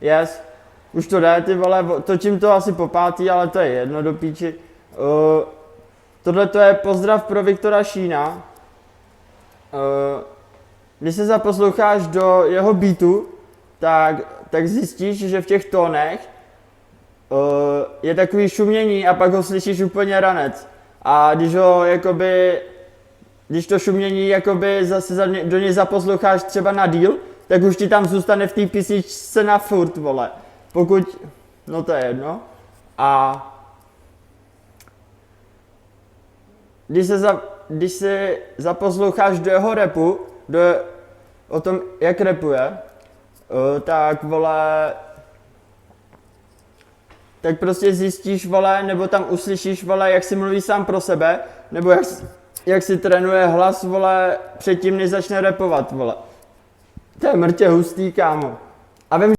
Yes. Už to jde, ty vole, točím to asi po pátý, ale to je jedno do píči. Tohle to je pozdrav pro Viktora Šína. Když se zaposloucháš do jeho beatu, tak zjistíš, že v těch tónech je takový šumění a pak ho slyšíš úplně ranec. A když to šumění jakoby zase do něj zaposloucháš třeba na díl, tak už ti tam zůstane v té písničce na furt, vole. Pokud, no to je jedno. A když se zaposloucháš do jeho rapu, o tom, jak rapuje, tak vole, tak prostě zjistíš, vole, nebo tam uslyšíš, vole, jak si mluví sám pro sebe, nebo jak si trénuje hlas, vole, předtím, než začne rapovat, vole. To je mrtě hustý, kámo. A vím,